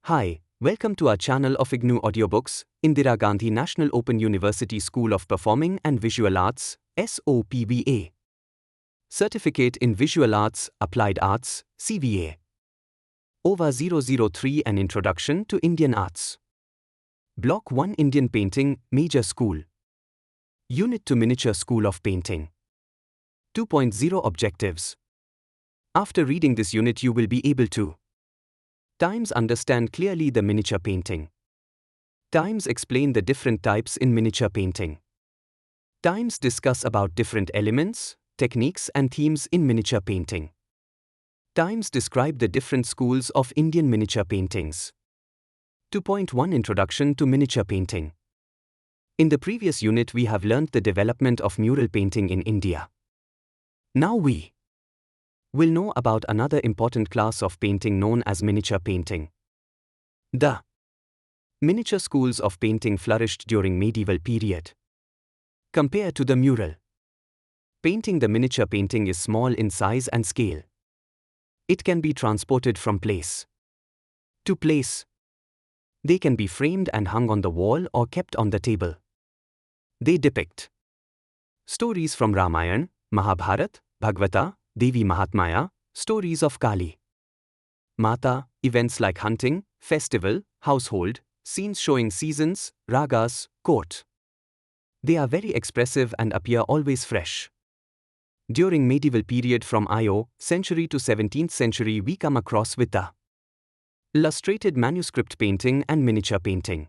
Hi, welcome to our channel of IGNOU Audiobooks, Indira Gandhi National Open University School of Performing and Visual Arts, SOPVA. Certificate in Visual Arts, Applied Arts, CVAA. OVA003 An Introduction to Indian Arts. Block-1 Indian Painting, Major School. Unit-2 Miniature School of Painting. 2.0 Objectives. After reading this unit you will be able to times understand clearly the miniature painting. Times explain the different types in miniature painting. Times discuss about different elements, techniques and themes in miniature painting. Times describe the different schools of Indian miniature paintings. 2.1 Introduction to Miniature Painting. In the previous unit we have learnt the development of mural painting in India. Now we will know about another important class of painting known as miniature painting. The miniature schools of painting flourished during medieval period. Compared to the mural painting, the miniature painting is small in size and scale. It can be transported from place to place. They can be framed and hung on the wall or kept on the table. They depict stories from Ramayana, Mahabharata, Bhagavata, Devi Mahatmya, stories of Kali Mata, events like hunting, festival, household, scenes showing seasons, ragas, court. They are very expressive and appear always fresh. During medieval period from IO century to 17th century we come across with the illustrated manuscript painting and miniature painting.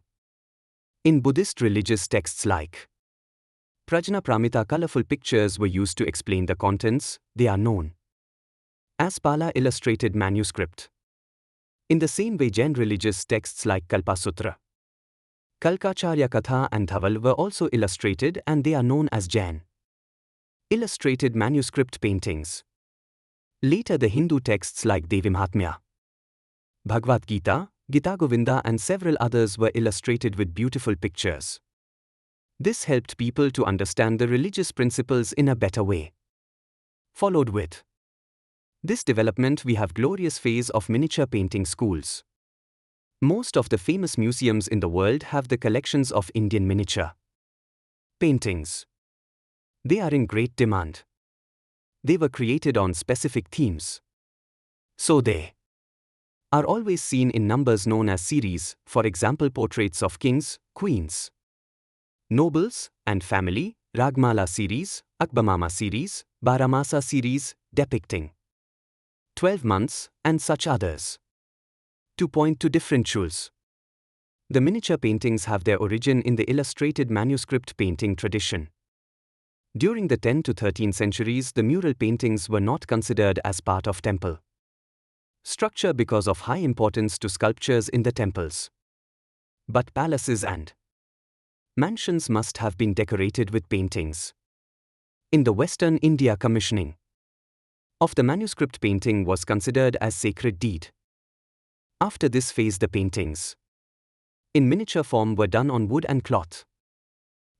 In Buddhist religious texts like Prajna Pramita, colorful pictures were used to explain the contents. They are known as Pala illustrated manuscript. In the same way, Jain religious texts like Kalpasutra, Kalkacharya Katha and Dhaval were also illustrated and they are known as Jain illustrated manuscript paintings. Later the Hindu texts like Devi Mahatmya, Bhagavad Gita, Gita Govinda and several others were illustrated with beautiful pictures. This helped people to understand the religious principles in a better way. Followed with this development we have glorious phase of miniature painting schools. Most of the famous museums in the world have the collections of Indian miniature paintings. They are in great demand. They were created on specific themes. So they are always seen in numbers known as series, for example portraits of kings, queens, nobles, and family, Ragmala series, Akbamama series, Baramasa series, depicting 12 months, and such others. To point to differentials. The miniature paintings have their origin in the illustrated manuscript painting tradition. During the 10th to 13th centuries, the mural paintings were not considered as part of temple structure because of high importance to sculptures in the temples. But palaces and mansions must have been decorated with paintings. In the Western India, commissioning of the manuscript painting was considered as sacred deed. After this phase the paintings in miniature form were done on wood and cloth.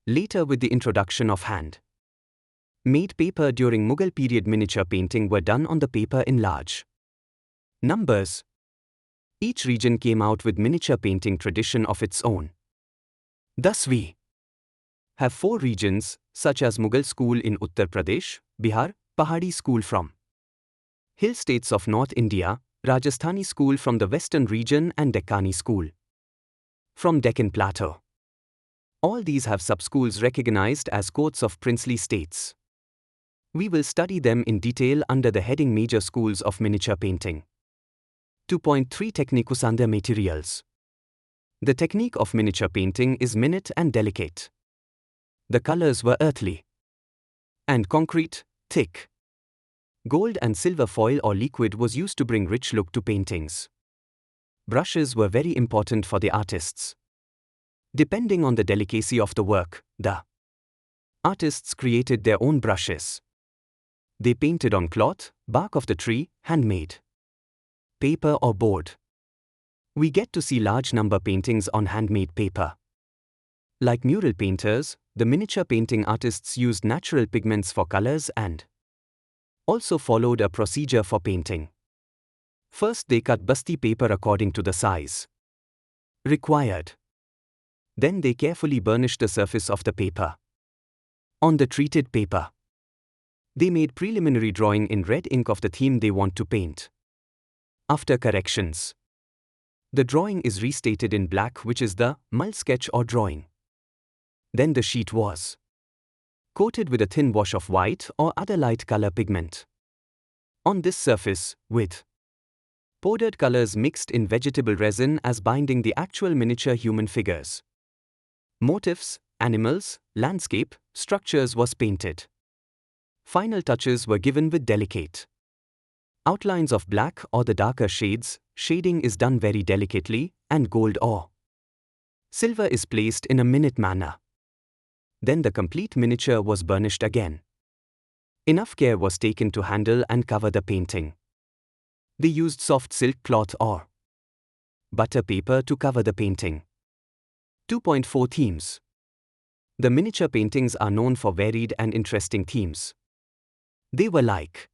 Later with the introduction of hand-made paper during Mughal period, miniature painting were done on the paper in large numbers. Each region came out with miniature painting tradition of its own. Thus we have 4 regions, such as Mughal school in Uttar Pradesh, Bihar, Pahadi school from hill states of North India, Rajasthani school from the western region and Deccani school from Deccan Plateau. All these have sub-schools recognized as courts of princely states. We will study them in detail under the heading Major Schools of Miniature Painting. 2.3 Technicus under materials. The technique of miniature painting is minute and delicate. The colors were earthly and concrete, thick. Gold and silver foil or liquid was used to bring rich look to paintings. Brushes were very important for the artists. Depending on the delicacy of the work, the artists created their own brushes. They painted on cloth, bark of the tree, handmade paper or board. We get to see large number paintings on handmade paper. Like mural painters, the miniature painting artists used natural pigments for colors and also followed a procedure for painting. First they cut basti paper according to the size required. Then they carefully burnished the surface of the paper. On the treated paper, they made preliminary drawing in red ink of the theme they want to paint. After corrections, the drawing is restated in black, which is the mull sketch or drawing. Then the sheet was coated with a thin wash of white or other light color pigment. On this surface, with powdered colors mixed in vegetable resin as binding the actual miniature human figures. Motifs, animals, landscape, structures was painted. Final touches were given with delicate outlines of black or the darker shades. Shading is done very delicately, and gold or silver is placed in a minute manner. Then the complete miniature was burnished again. Enough care was taken to handle and cover the painting. They used soft silk cloth or butter paper to cover the painting. 2.4 Themes. The miniature paintings are known for varied and interesting themes. They were like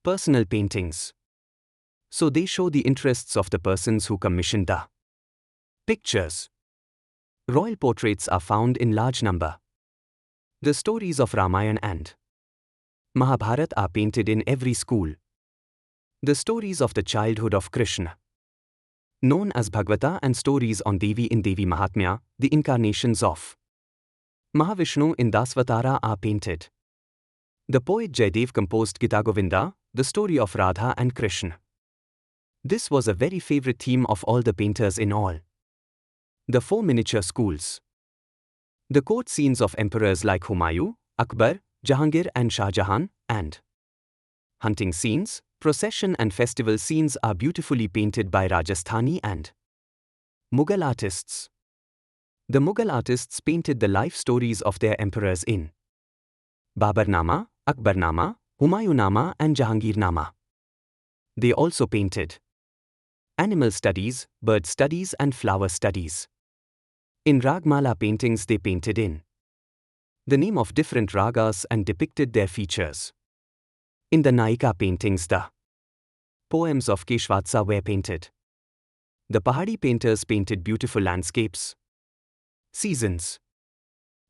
personal paintings, so they show the interests of the persons who commissioned the pictures. Royal portraits are found in large number. The stories of Ramayana and Mahabharata are painted in every school. The stories of the childhood of Krishna, known as Bhagavata, and stories on Devi in Devi Mahatmya, the incarnations of Mahavishnu in Dasvatara, are painted. The poet Jaydev composed Gita Govinda, the story of Radha and Krishna. This was a very favorite theme of all the painters in all the 4 miniature schools. The court scenes of emperors like Humayun, Akbar, Jahangir and Shah Jahan, and hunting scenes, procession and festival scenes are beautifully painted by Rajasthani and Mughal artists. The Mughal artists painted the life stories of their emperors in Babarnama, Akbarnama, Humayunama and Jahangirnama. They also painted animal studies, bird studies and flower studies. In Ragmala paintings they painted in the name of different ragas and depicted their features. In the Naika paintings the poems of Keshvatsa were painted. The Pahadi painters painted beautiful landscapes, seasons.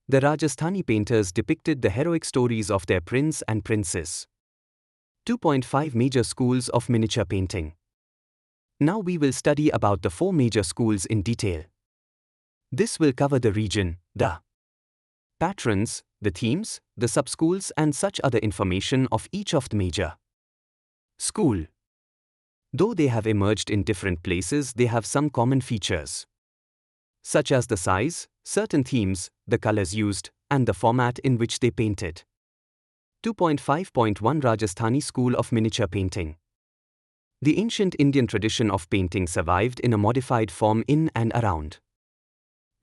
The Rajasthani painters depicted the heroic stories of their prince and princess. 2.5 Major schools of miniature painting. Now we will study about the 4 major schools in detail. This will cover the region, the patrons, the themes, the sub-schools and such other information of each of the major school. Though they have emerged in different places, they have some common features, such as the size, certain themes, the colors used, and the format in which they painted. 2.5.1 Rajasthani School of Miniature Painting. The ancient Indian tradition of painting survived in a modified form in and around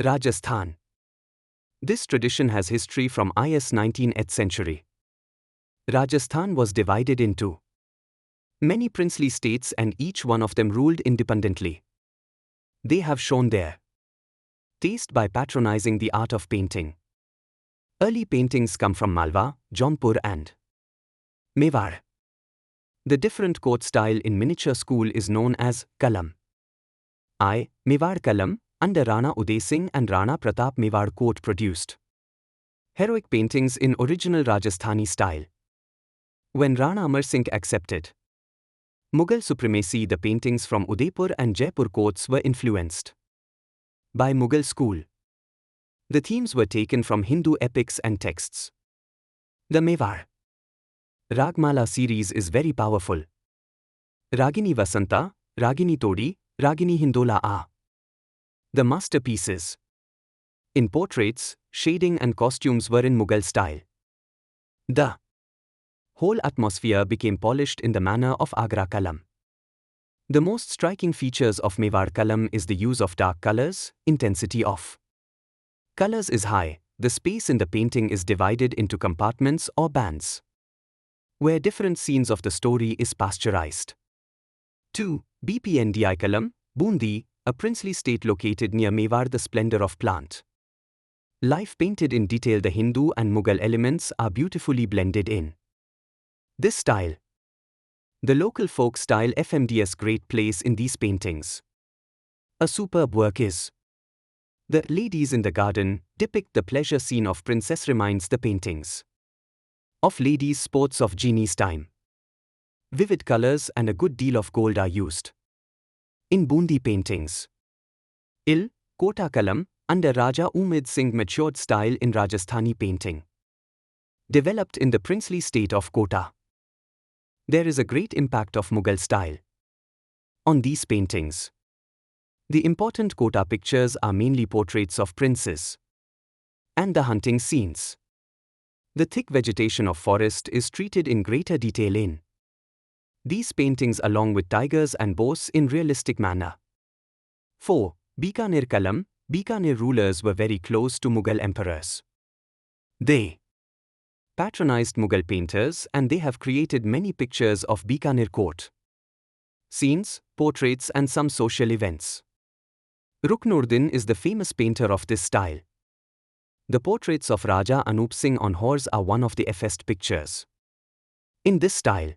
Rajasthan. This tradition has history from IS 19th century. Rajasthan was divided into many princely states and each one of them ruled independently. They have shown their taste by patronizing the art of painting. Early paintings come from Malwa, Jaunpur and Mewar. The different court style in miniature school is known as Kalam. Mewar Kalam, under Rana Uday Singh and Rana Pratap Mewar court produced heroic paintings in original Rajasthani style. When Rana Amar Singh accepted Mughal supremacy, the paintings from Udaipur and Jaipur courts were influenced by Mughal school. The themes were taken from Hindu epics and texts. The Mewar Ragmala series is very powerful. Ragini Vasanta, Ragini Todi, Ragini Hindola are the masterpieces. In portraits, shading and costumes were in Mughal style. The whole atmosphere became polished in the manner of Agra Kalam. The most striking features of Mewar Kalam is the use of dark colors. Intensity of colors is high. The space in the painting is divided into compartments or bands, where different scenes of the story is pasteurized. 2. BPNDI Kalam, Bundi, a princely state located near Mewar. The splendor of plant life painted in detail. The Hindu and Mughal elements are beautifully blended in this style. The local folk style FMDS great place in these paintings. A superb work is. The ladies in the garden depict the pleasure scene of princess reminds the paintings of ladies' sports of genie's time. Vivid colors and a good deal of gold are used in Bundi paintings. Kota Kalam, under Raja Umid Singh matured style in Rajasthani painting. Developed in the princely state of Kota. There is a great impact of Mughal style on these paintings. The important Kota pictures are mainly portraits of princes and the hunting scenes. The thick vegetation of forest is treated in greater detail in these paintings along with tigers and boars in realistic manner. 4. Bikaner Kalam. Bikaner rulers were very close to Mughal emperors. They patronized Mughal painters and they have created many pictures of Bikaner court scenes, portraits and some social events. Ruknuddin is the famous painter of this style. The portraits of Raja Anup Singh on horse are one of the finest pictures in this style.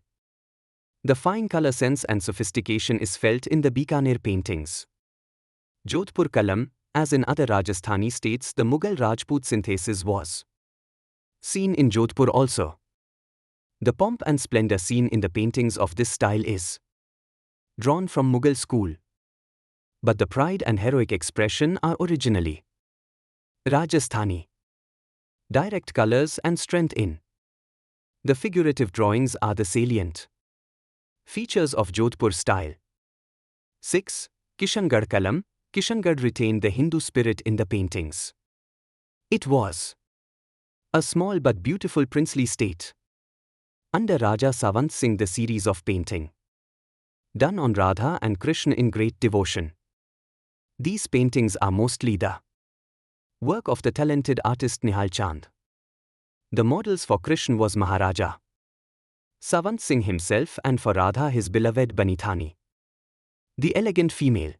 The fine color sense and sophistication is felt in the Bikaner paintings. Jodhpur Kalam. As in other Rajasthani states, the Mughal Rajput synthesis was seen in Jodhpur also. The pomp and splendor seen in the paintings of this style is drawn from Mughal school. But the pride and heroic expression are originally Rajasthani. Direct colors and strength in the figurative drawings are the salient features of Jodhpur style. 6. Kishangarh Kalam. Kishangarh retained the Hindu spirit in the paintings. It was a small but beautiful princely state. Under Raja Savant Singh, the series of painting done on Radha and Krishna in great devotion. These paintings are mostly the work of the talented artist Nihal Chand. The models for Krishna was Maharaja Savant Singh himself and for Radha his beloved Banithani. The elegant female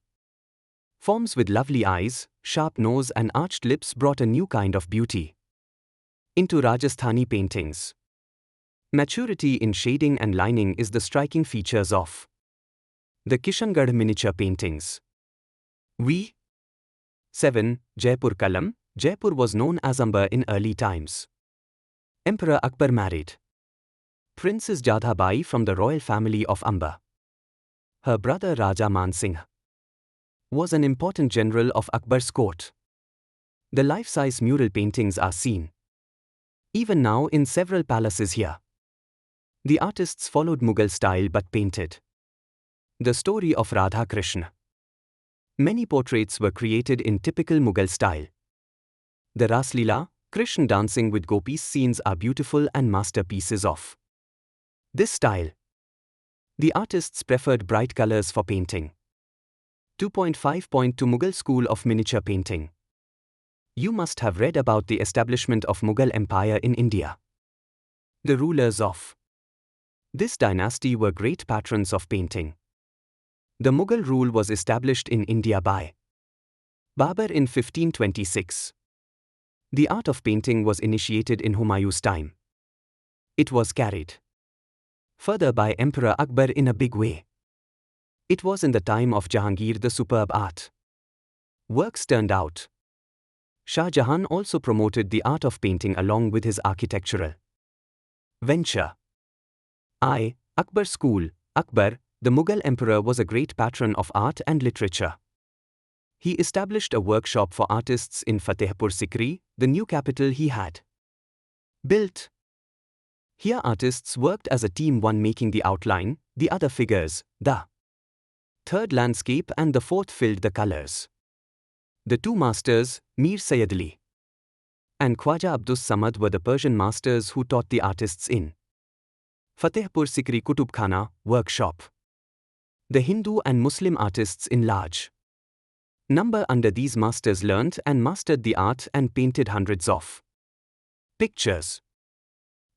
forms with lovely eyes, sharp nose and arched lips brought a new kind of beauty into Rajasthani paintings. Maturity in shading and lining is the striking features of the Kishangarh miniature paintings. 7. Jaipur Kalam. Jaipur was known as Amber in early times. Emperor Akbar married Princess Jadha Bai from the royal family of Amber. Her brother Raja Man Singh was an important general of Akbar's court. The life-size mural paintings are seen even now in several palaces here. The artists followed Mughal style but painted the story of Radha Krishna. Many portraits were created in typical Mughal style. The Raslila, Krishna dancing with gopis scenes are beautiful and masterpieces of this style. The artists preferred bright colors for painting. 2.5.2 Mughal School of Miniature Painting. You must have read about the establishment of Mughal Empire in India. The rulers of this dynasty were great patrons of painting. The Mughal rule was established in India by Babur in 1526. The art of painting was initiated in Humayun's time. It was carried further by Emperor Akbar in a big way. It was in the time of Jahangir the superb art works turned out. Shah Jahan also promoted the art of painting along with his architectural venture. Akbar School. Akbar, the Mughal emperor, was a great patron of art and literature. He established a workshop for artists in Fatehpur Sikri, the new capital he had built. Here artists worked as a team, one making the outline, the other figures, the third landscape and the fourth filled the colors. The two masters, Mir Sayyid Ali and Khwaja Abdus Samad, were the Persian masters who taught the artists in Fatehpur Sikri Kutub Khana workshop. The Hindu and Muslim artists in large number under these masters learnt and mastered the art and painted hundreds of pictures.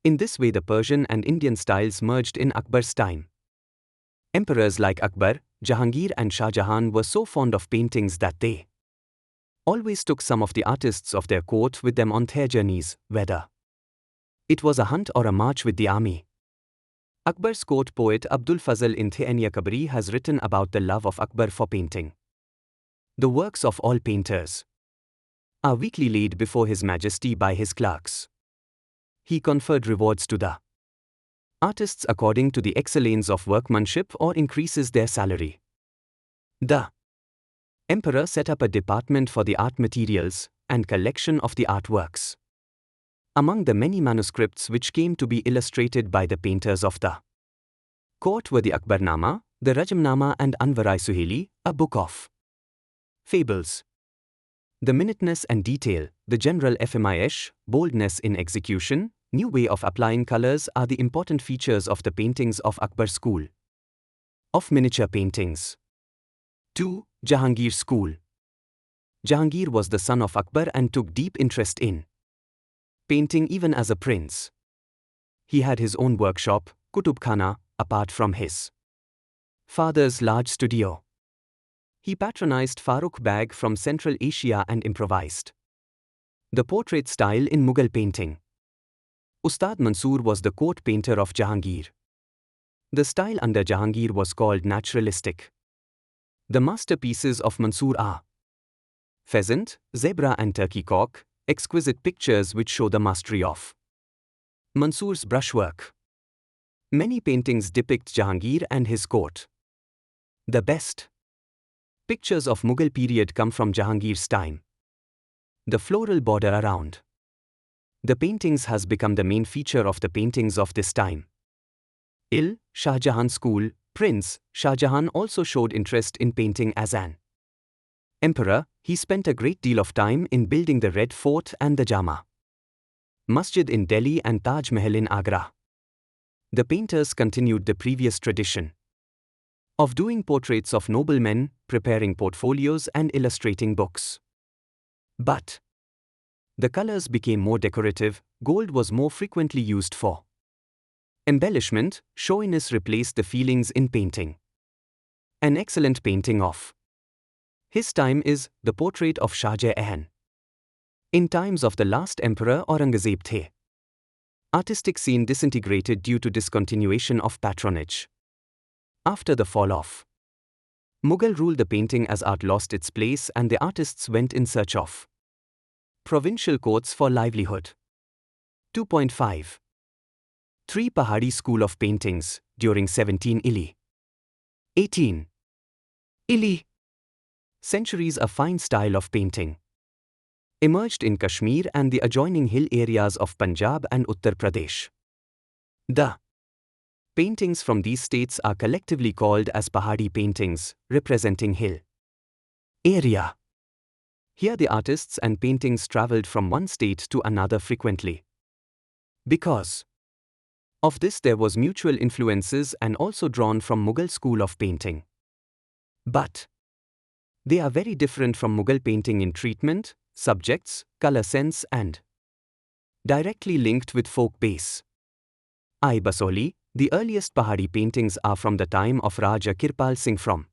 In this way the Persian and Indian styles merged in Akbar's time. Emperors like Akbar, Jahangir and Shah Jahan were so fond of paintings that they always took some of the artists of their court with them on their journeys, whether it was a hunt or a march with the army. Akbar's court poet Abdul Fazl in Theania Kabri has written about the love of Akbar for painting. The works of all painters are weekly laid before His Majesty by his clerks. He conferred rewards to the artists according to the excellence of workmanship or increases their salary. The Emperor set up a department for the art materials and collection of the artworks. Among the many manuscripts which came to be illustrated by the painters of the court were the Akbarnama, the Rajamnama and Anwarai Suheli, a book of fables. The minuteness and detail, the general FMIH, boldness in execution, new way of applying colors are the important features of the paintings of Akbar school of miniature paintings. 2. Jahangir school. Jahangir was the son of Akbar and took deep interest in painting even as a prince. He had his own workshop, Kutubkhana, apart from his father's large studio. He patronized Farooq Beg from Central Asia and improvised the portrait style in Mughal painting. Ustad Mansoor was the court painter of Jahangir. The style under Jahangir was called naturalistic. The masterpieces of Mansoor are pheasant, zebra and turkey cock, exquisite pictures which show the mastery of Mansoor's brushwork. Many paintings depict Jahangir and his court. The best pictures of Mughal period come from Jahangir's time. The floral border around the paintings has become the main feature of the paintings of this time. Shah Jahan school. Prince Shah Jahan also showed interest in painting as an emperor. He spent a great deal of time in building the Red Fort and the Jama Masjid in Delhi and Taj Mahal in Agra. The painters continued the previous tradition of doing portraits of noblemen, preparing portfolios and illustrating books. But the colors became more decorative, gold was more frequently used for embellishment, showiness replaced the feelings in painting. An excellent painting of his time is the portrait of Shah Jahan. In times of the last emperor Aurangzeb, the artistic scene disintegrated due to discontinuation of patronage. After the fall of Mughal rule, the painting as art lost its place and the artists went in search of provincial courts for livelihood. 2.5. 3. Pahadi School of Paintings, during 17 Ili. 18. Ili centuries. A fine style of painting emerged in Kashmir and the adjoining hill areas of Punjab and Uttar Pradesh. The paintings from these states are collectively called as Pahadi paintings, representing hill area. Here the artists and paintings travelled from one state to another frequently. Because of this there was mutual influences and also drawn from Mughal school of painting. But they are very different from Mughal painting in treatment, subjects, color sense and directly linked with folk base. Basohli. The earliest Pahadi paintings are from the time of Raja Kirpal Singh from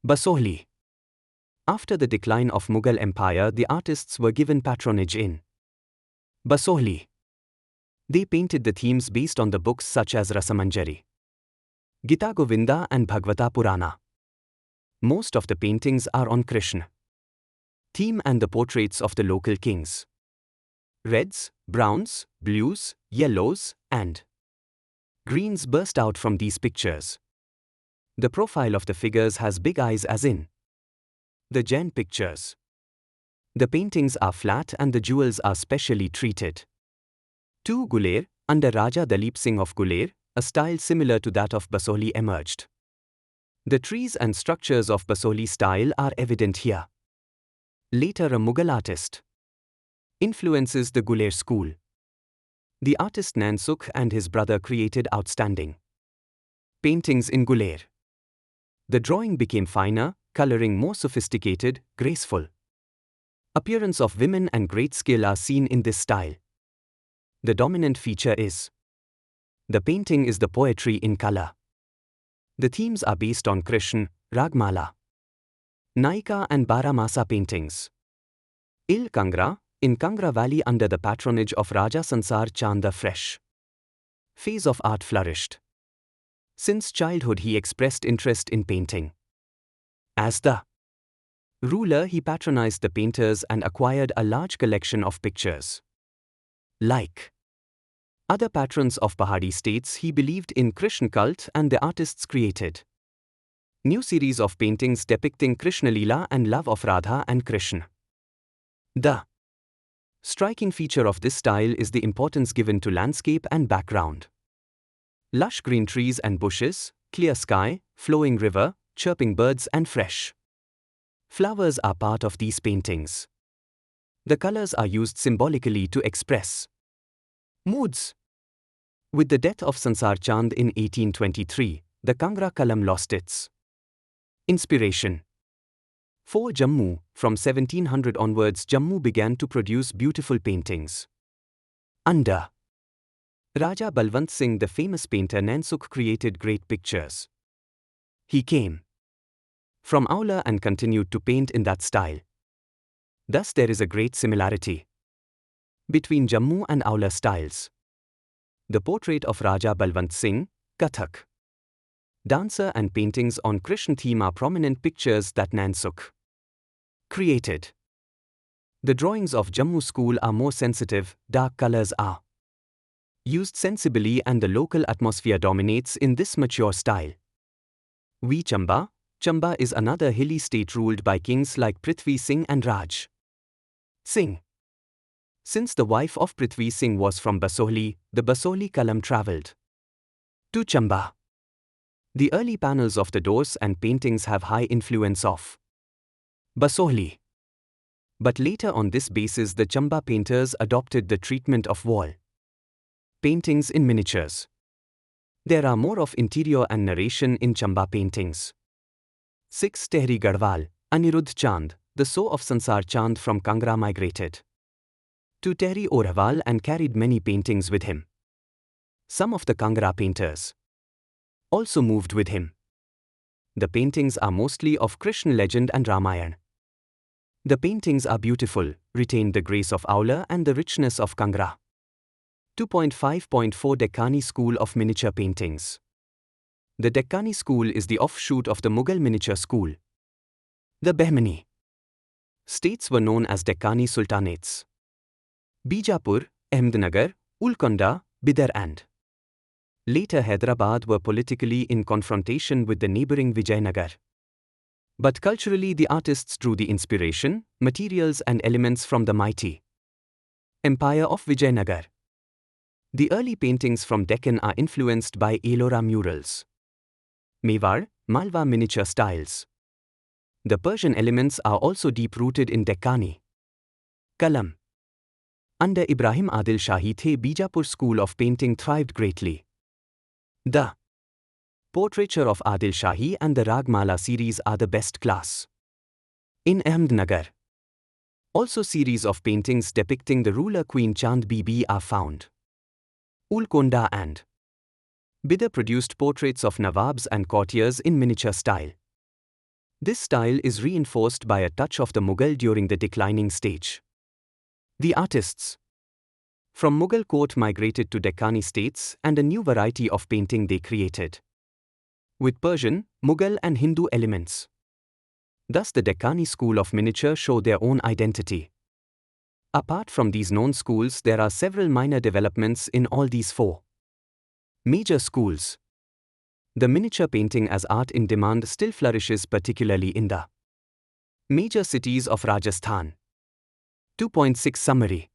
Basohli. After the decline of Mughal Empire, the artists were given patronage in Basohli. They painted the themes based on the books such as Rasamanjari, Gita Govinda and Bhagavata Purana. Most of the paintings are on Krishna theme and the portraits of the local kings. Reds, browns, blues, yellows, and greens burst out from these pictures. The profile of the figures has big eyes as in the Jain pictures. The paintings are flat and the jewels are specially treated. 2. Guler. Under Raja Dalip Singh of Guler, a style similar to that of Basohli emerged. The trees and structures of Basohli style are evident here. Later a Mughal artist influences the Guler school. The artist Nansukh and his brother created outstanding paintings in Guler. The drawing became finer, coloring more sophisticated, graceful. Appearance of women and great skill are seen in this style. The dominant feature is the painting is the poetry in color. The themes are based on Krishna, Ragmala, Naika and Baramasa paintings. Kangra. In Kangra Valley under the patronage of Raja Sansar Chand, the fresh phase of art flourished. Since childhood he expressed interest in painting. As the Ruler, he patronized the painters and acquired a large collection of pictures. Like other patrons of Pahadi states, he believed in Krishna cult and the artists created new series of paintings depicting Krishna Leela and love of Radha and Krishna. The striking feature of this style is the importance given to landscape and background. Lush green trees and bushes, clear sky, flowing river, chirping birds and fresh flowers are part of these paintings. The colors are used symbolically to express moods. With the death of Sansar Chand in 1823, the Kangra Kalam lost its inspiration. For Jammu, from 1700 onwards, Jammu began to produce beautiful paintings. Under Raja Balwant Singh, the famous painter Nansukh created great pictures. He came from Aula and continued to paint in that style. Thus there is a great similarity between Jammu and Aula styles. The portrait of Raja Balwant Singh, Kathak dancer and paintings on Krishna theme are prominent pictures that Nansukh created. The drawings of Jammu school are more sensitive, dark colors are used sensibly and the local atmosphere dominates in this mature style. Chamba is another hilly state ruled by kings like Prithvi Singh and Raj Singh. Since the wife of Prithvi Singh was from Basohli, the Basohli Kalam travelled to Chamba. The early panels of the doors and paintings have high influence of Basohli. But later on this basis the Chamba painters adopted the treatment of wall paintings in miniatures. There are more of interior and narration in Chamba paintings. 6. Tehri Garhwal, Anirudh Chand, the son of Sansar Chand from Kangra, migrated to Tehri Orhwal and carried many paintings with him. Some of the Kangra painters also moved with him. The paintings are mostly of Krishna legend and Ramayana. The paintings are beautiful, retain the grace of Aula and the richness of Kangra. 2.5.4 Deccani School of Miniature Paintings. The Deccani school is the offshoot of the Mughal miniature school. The Bahmani states were known as Deccani Sultanates. Bijapur, Ahmednagar, Ulkonda, Bidar and later Hyderabad were politically in confrontation with the neighbouring Vijayanagar. But culturally the artists drew the inspiration, materials and elements from the mighty empire of Vijayanagar. The early paintings from Deccan are influenced by Ellora murals, Mewar, Malwa miniature styles. The Persian elements are also deep-rooted in Deccani Kalam. Under Ibrahim Adil Shahi, the Bijapur school of painting thrived greatly. The portraiture of Adil Shahi and the Ragmala series are the best class. In Ahmednagar, also series of paintings depicting the ruler Queen Chand Bibi are found. Ulkonda and Bidar produced portraits of Nawabs and courtiers in miniature style. This style is reinforced by a touch of the Mughal during the declining stage. The artists from Mughal court migrated to Deccani states and a new variety of painting they created, with Persian, Mughal and Hindu elements. Thus the Deccani school of miniature show their own identity. Apart from these known schools, there are several minor developments in all these four major schools. The miniature painting as art in demand still flourishes, particularly in the major cities of Rajasthan. 2.6 Summary.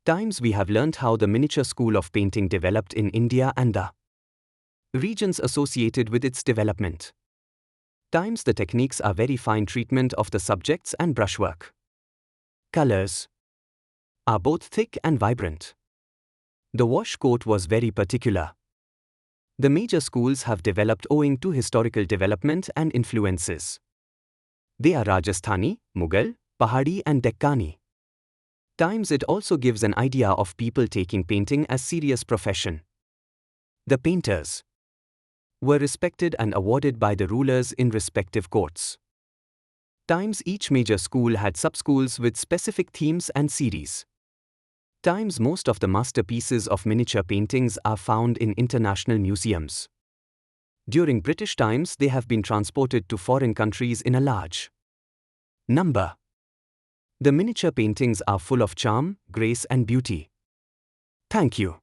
Times we have learnt how the miniature school of painting developed in India and the regions associated with its development. Times the techniques are very fine treatment of the subjects and brushwork. Colors are both thick and vibrant. The wash coat was very particular. The major schools have developed owing to historical development and influences. They are Rajasthani, Mughal, Pahadi and Deccani. Times it also gives an idea of people taking painting as serious profession. The painters were respected and awarded by the rulers in respective courts. Times each major school had sub-schools with specific themes and series. Times most of the masterpieces of miniature paintings are found in international museums. During British times they have been transported to foreign countries in a large Number. The miniature paintings are full of charm, grace and beauty. Thank you.